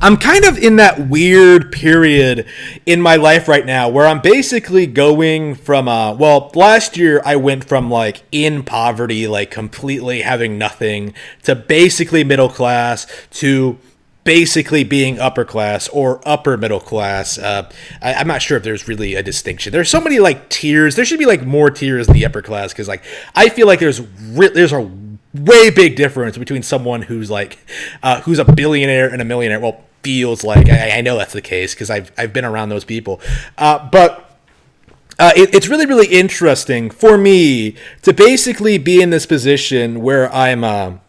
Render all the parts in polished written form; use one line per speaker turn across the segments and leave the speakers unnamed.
I'm kind of in that weird period in my life right now where I'm basically going from last year I went from like in poverty, like completely having nothing, to basically middle class, to basically being upper class or upper middle class. I'm not sure if there's really a distinction. There's so many like tiers. There should be like more tiers in the upper class, because like I feel like there's a way big difference between someone who's like who's a billionaire and a millionaire. Well, feels like I know that's the case because I've been around those people, but it's really, really interesting for me to basically be in this position where I'm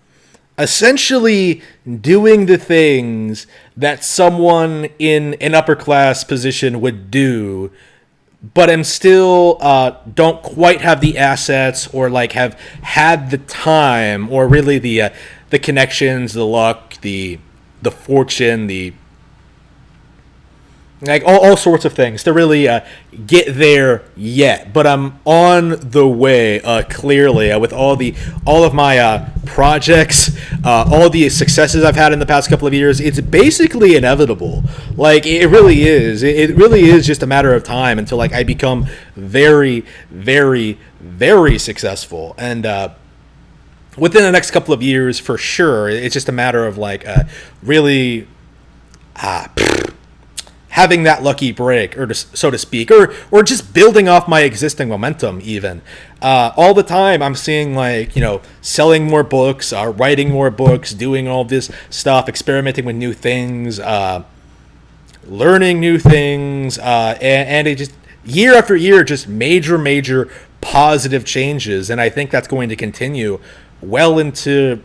essentially doing the things that someone in an upper class position would do, but I'm still don't quite have the assets or like have had the time or really the connections, the luck, the fortune, the like all sorts of things to really get there yet. But I'm on the way, clearly, with all of my projects, all the successes I've had in the past couple of years. It's basically inevitable. Like, it really is. It really is just a matter of time until like I become very, very, very successful. And within the next couple of years, for sure, it's just a matter of like really having that lucky break, or so to speak, or just building off my existing momentum. Even all the time, I'm seeing like, selling more books, writing more books, doing all this stuff, experimenting with new things, learning new things, and it just year after year, just major positive changes, and I think that's going to continue well into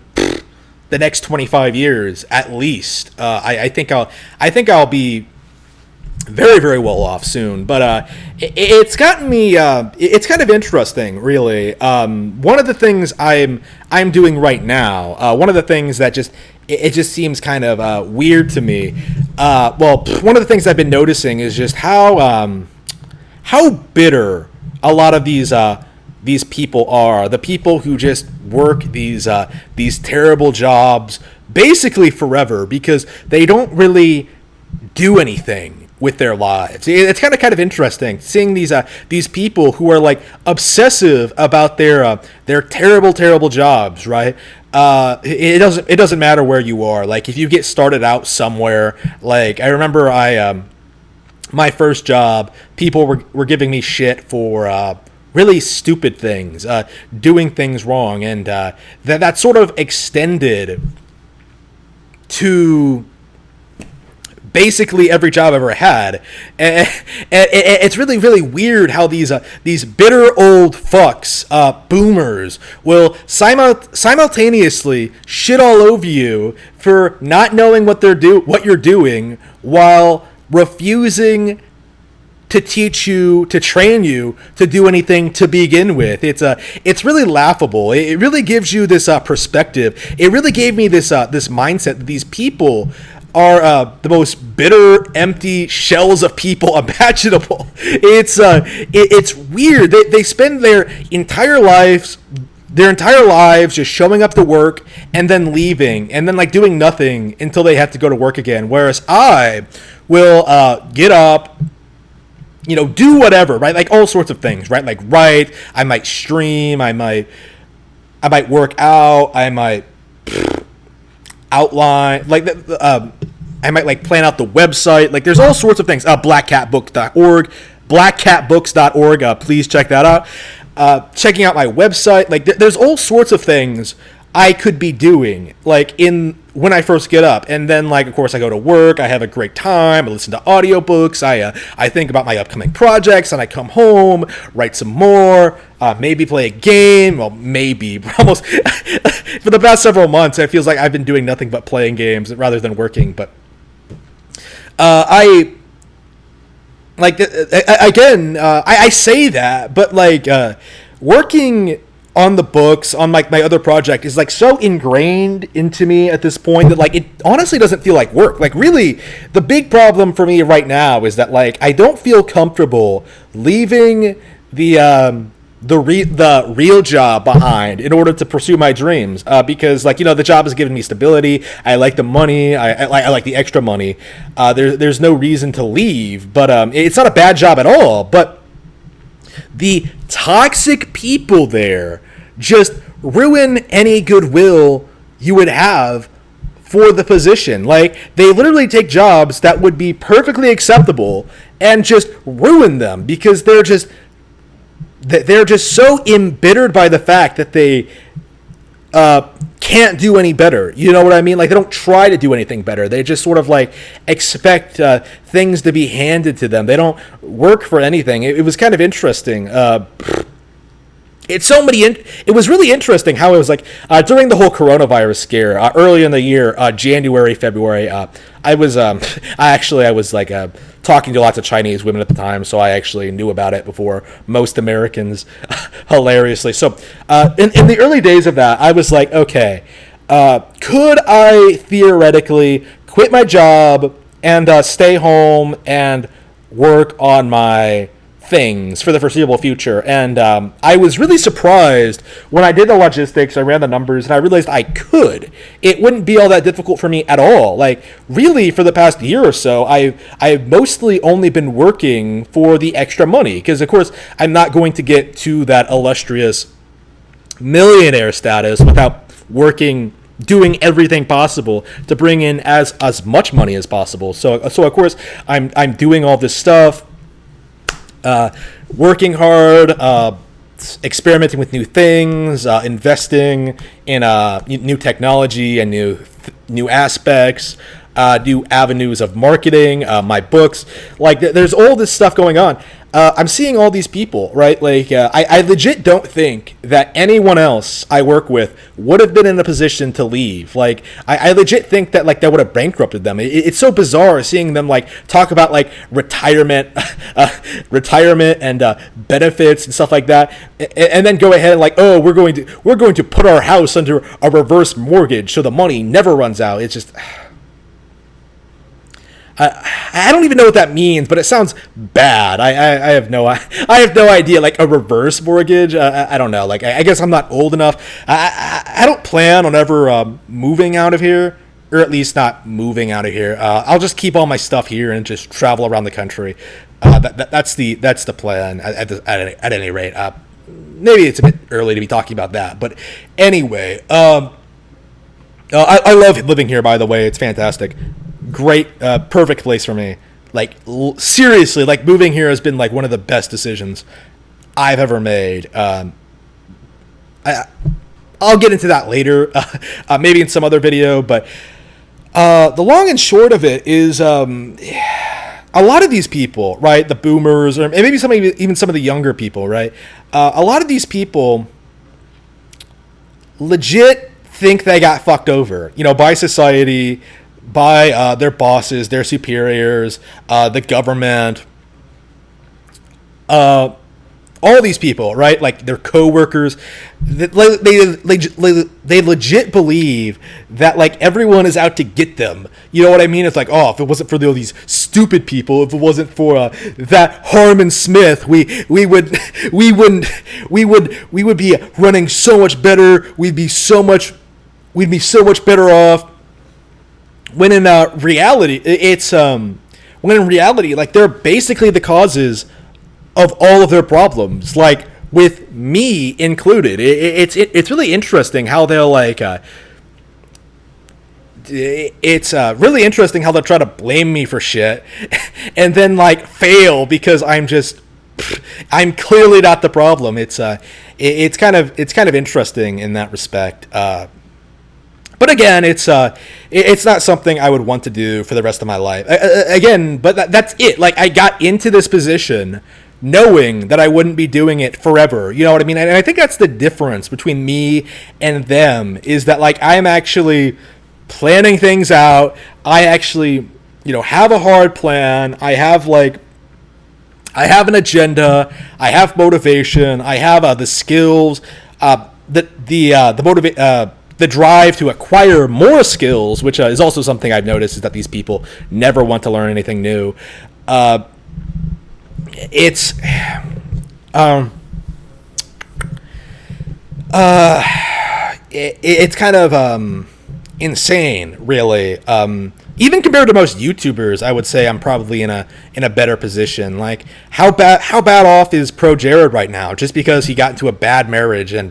the next 25 years at least. I think I'll be very, very well off soon, but it's gotten me. It's kind of interesting, really. One of the things I'm doing right now, one of the things that it just seems kind of weird to me. One of the things I've been noticing is just how bitter a lot of these people are. The people who just work these terrible jobs basically forever because they don't really do anything with their lives. It's kind of interesting seeing these people who are like obsessive about their terrible jobs, right? It doesn't matter where you are. Like, if you get started out somewhere, like I remember my first job, people were giving me shit for really stupid things, doing things wrong, and that sort of extended to basically every job I've ever had. And it's really, really weird how these bitter old fucks, boomers, will simultaneously shit all over you for not knowing what you're doing, while refusing to teach you, to train you to do anything to begin with. It's really laughable. It really gives you this perspective. It really gave me this mindset that these people are the most bitter, empty shells of people imaginable. It's weird. They spend their entire lives just showing up to work and then leaving and then like doing nothing until they have to go to work again. Whereas I will get up, do whatever, right? Like all sorts of things, right? Like write, I might stream, I might work out, I might outline, like I might like plan out the website. Like there's all sorts of things. Blackcatbooks.org, blackcatbooks.org. Please check that out. Checking out my website. Like there's all sorts of things I could be doing, like when I first get up, and then like of course I go to work, I have a great time, I listen to audiobooks, I think about my upcoming projects, and I come home, write some more, maybe play a game. Well, maybe almost for the past several months it feels like I've been doing nothing but playing games rather than working. But I say that, but like working on the books, on like my other project, is like so ingrained into me at this point that like it honestly doesn't feel like work. Like really, the big problem for me right now is that like I don't feel comfortable leaving the the real job behind in order to pursue my dreams, because like the job is giving me stability. I like the money. I like the extra money. There's no reason to leave, but it's not a bad job at all. But the toxic people there just ruin any goodwill you would have for the position. Like, they literally take jobs that would be perfectly acceptable and just ruin them because they're just so embittered by the fact that they can't do any better. You know what I mean? Like, they don't try to do anything better. They just sort of like expect things to be handed to them. They don't work for anything. It was kind of interesting. It was really interesting how it was like during the whole coronavirus scare early in the year, January, February. I was like talking to lots of Chinese women at the time, so I actually knew about it before most Americans, hilariously. So in the early days of that, I was like, okay, could I theoretically quit my job and stay home and work on my things for the foreseeable future? And I was really surprised when I did the logistics. I ran the numbers and I realized I could. It wouldn't be all that difficult for me at all. Like, really, for the past year or so, I've mostly only been working for the extra money because, of course, I'm not going to get to that illustrious millionaire status without doing everything possible to bring in as much money as possible. So of course I'm doing all this stuff, working hard, experimenting with new things, investing in new technology and new aspects, new avenues of marketing, my books. Like, there's all this stuff going on. I'm seeing all these people, right? Like, I legit don't think that anyone else I work with would have been in a position to leave. Like, I legit think that, like, that would have bankrupted them. It's so bizarre seeing them, like, talk about, like, retirement and benefits and stuff like that, and then go ahead and, like, oh, we're going to put our house under a reverse mortgage so the money never runs out. It's just... I don't even know what that means, but it sounds bad. I have no idea. Like, a reverse mortgage. I don't know. Like, I guess I'm not old enough. I don't plan on ever moving out of here, or at least not moving out of here. I'll just keep all my stuff here and just travel around the country. That's the plan at any rate. Maybe it's a bit early to be talking about that, but anyway. I love living here. By the way, it's fantastic. Great, perfect place for me. Like, seriously, like, moving here has been like one of the best decisions I've ever made. I'll get into that later, maybe in some other video. But the long and short of it is, a lot of these people, right, the boomers, or maybe even some of the younger people, right, a lot of these people legit think they got fucked over, by society, by their bosses, their superiors, the government, all these people, right? Like, their coworkers. They legit believe that, like, everyone is out to get them. You know what I mean? It's like, oh, if it wasn't for all these stupid people, if it wasn't for that Harmon Smith, we would be running so much better. We'd be so much better off. When in reality, like, they're basically the causes of all of their problems, like, with me included. It's really interesting how they'll, like, it's really interesting how they'll try to blame me for shit and then, like, fail because I'm clearly not the problem. It's kind of interesting in that respect. But again, it's not something I would want to do for the rest of my life. But that's it. Like, I got into this position knowing that I wouldn't be doing it forever. You know what I mean? And I think that's the difference between me and them, is that, like, I'm actually planning things out. I actually, have a hard plan. I have an agenda. I have motivation. I have the skills, the drive to acquire more skills, which is also something I've noticed, is that these people never want to learn anything new. It's kind of insane, really. Even compared to most YouTubers, I would say I'm probably in a better position. Like, how bad off is Pro Jared right now? Just because he got into a bad marriage and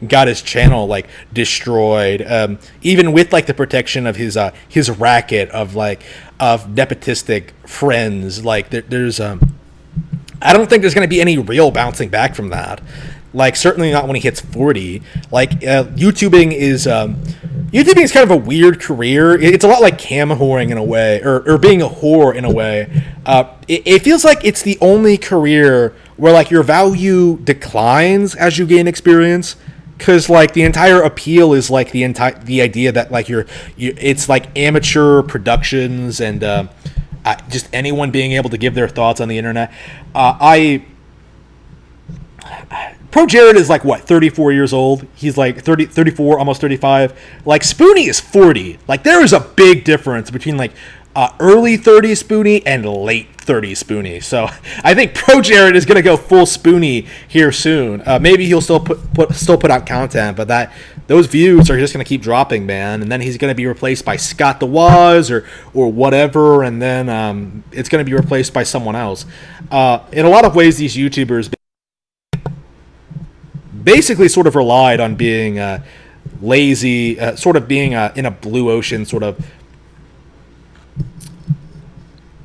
got his channel like destroyed, even with like the protection of his racket of nepotistic friends. Like, there's I don't think there's going to be any real bouncing back from that. Like, certainly not when he hits 40. Like, YouTubing is kind of a weird career. It's a lot like cam whoring in a way, or being a whore in a way. It feels like it's the only career where like your value declines as you gain experience, because like the entire appeal is like the idea that like it's like amateur productions and just anyone being able to give their thoughts on the internet. Pro Jared is like, what, 34 years old? He's like 34, almost 35. Like, Spoonie is 40. Like, there is a big difference between like early 30s Spoonie and late 30s Spoonie. So I think Pro Jared is gonna go full Spoonie here soon. Maybe he'll still put out content, but those views are just gonna keep dropping, man. And then he's gonna be replaced by Scott the Woz or whatever, and then it's gonna be replaced by someone else. In a lot of ways, these YouTubers basically sort of relied on being lazy, sort of being in a blue ocean, sort of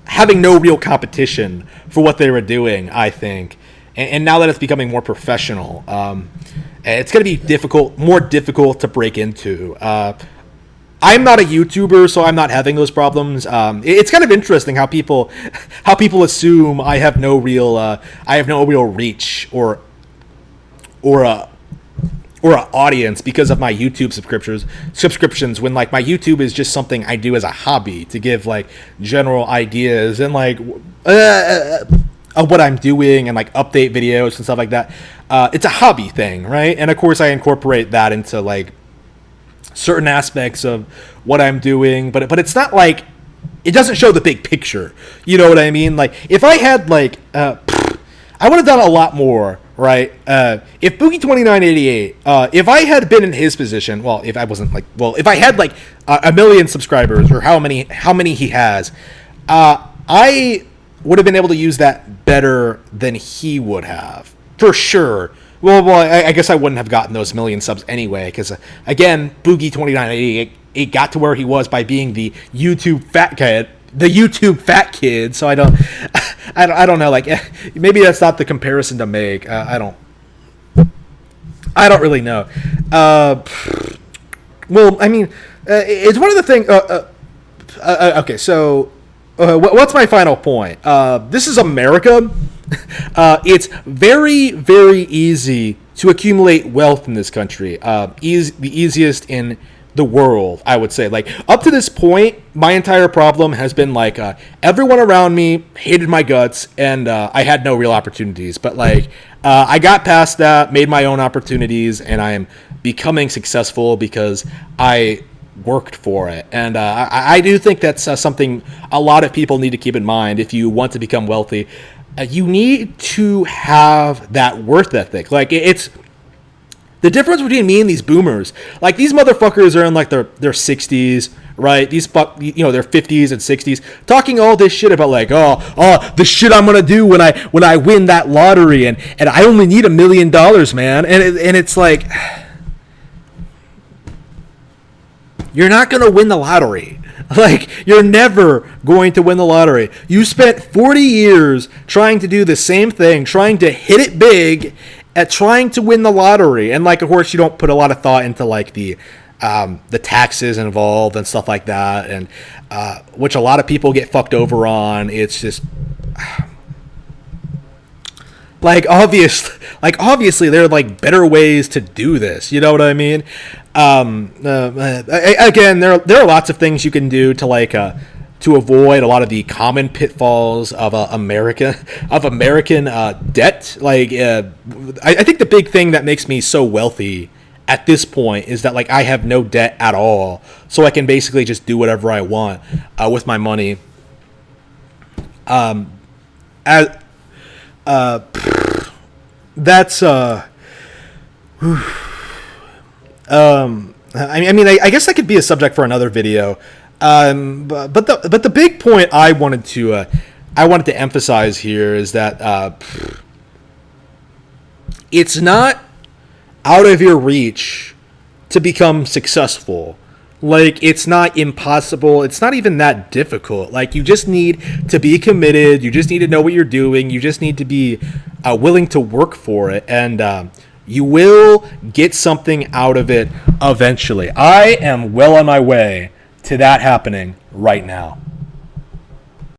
having no real competition for what they were doing, I think. And now that it's becoming more professional, it's going to be more difficult to break into. I'm not a YouTuber, so I'm not having those problems. It's kind of interesting how people assume I have no real reach or a audience because of my YouTube subscriptions, when like my YouTube is just something I do as a hobby to give like general ideas and like of what I'm doing and like update videos and stuff like that. It's a hobby thing, right? And of course I incorporate that into like certain aspects of what I'm doing, but it's not like, it doesn't show the big picture. You know what I mean? Like, if I had like I would have done a lot more, right? If Boogie2988, if I had been in his position, if I had like a million subscribers or how many he has, I would have been able to use that better than he would have, for sure. Well, I guess I wouldn't have gotten those million subs anyway, because again, Boogie2988 got to where he was by being the YouTube fat kid. So I don't know. Like, maybe that's not the comparison to make. I don't really know. Well, I mean, it's one of the things. Okay, so what's my final point? This is America. It's very, very easy to accumulate wealth in this country. The easiest in the world, I would say. Like, up to this point, my entire problem has been like everyone around me hated my guts, and I had no real opportunities. But like, I got past that, made my own opportunities, and I am becoming successful because I worked for it. And I do think that's something a lot of people need to keep in mind if you want to become wealthy. You need to have that worth ethic. Like, it's the difference between me and these boomers. Like, these motherfuckers are in like their 60s, right? These their 50s and 60s, talking all this shit about like, the shit I'm gonna do when I win that lottery, and I only need $1 million, man. And it's like, you're not gonna win the lottery. Like, you're never going to win the lottery. You spent 40 years trying to do the same thing, trying to hit it big, at trying to win the lottery. And like, of course, you don't put a lot of thought into like the taxes involved and stuff like that, and which a lot of people get fucked over on. It's just obviously there are like better ways to do this. You know what I mean? Again, there are lots of things you can do to like to avoid a lot of the common pitfalls of American debt. Like, I think the big thing that makes me so wealthy at this point is that like I have no debt at all, so I can basically just do whatever I want with my money. That's I guess that could be a subject for another video. But the big point I wanted to emphasize here is that it's not out of your reach to become successful. Like, it's not impossible. It's not even that difficult. Like, you just need to be committed. You just need to know what you're doing. You just need to be willing to work for it. And you will get something out of it eventually. I am well on my way to that happening right now.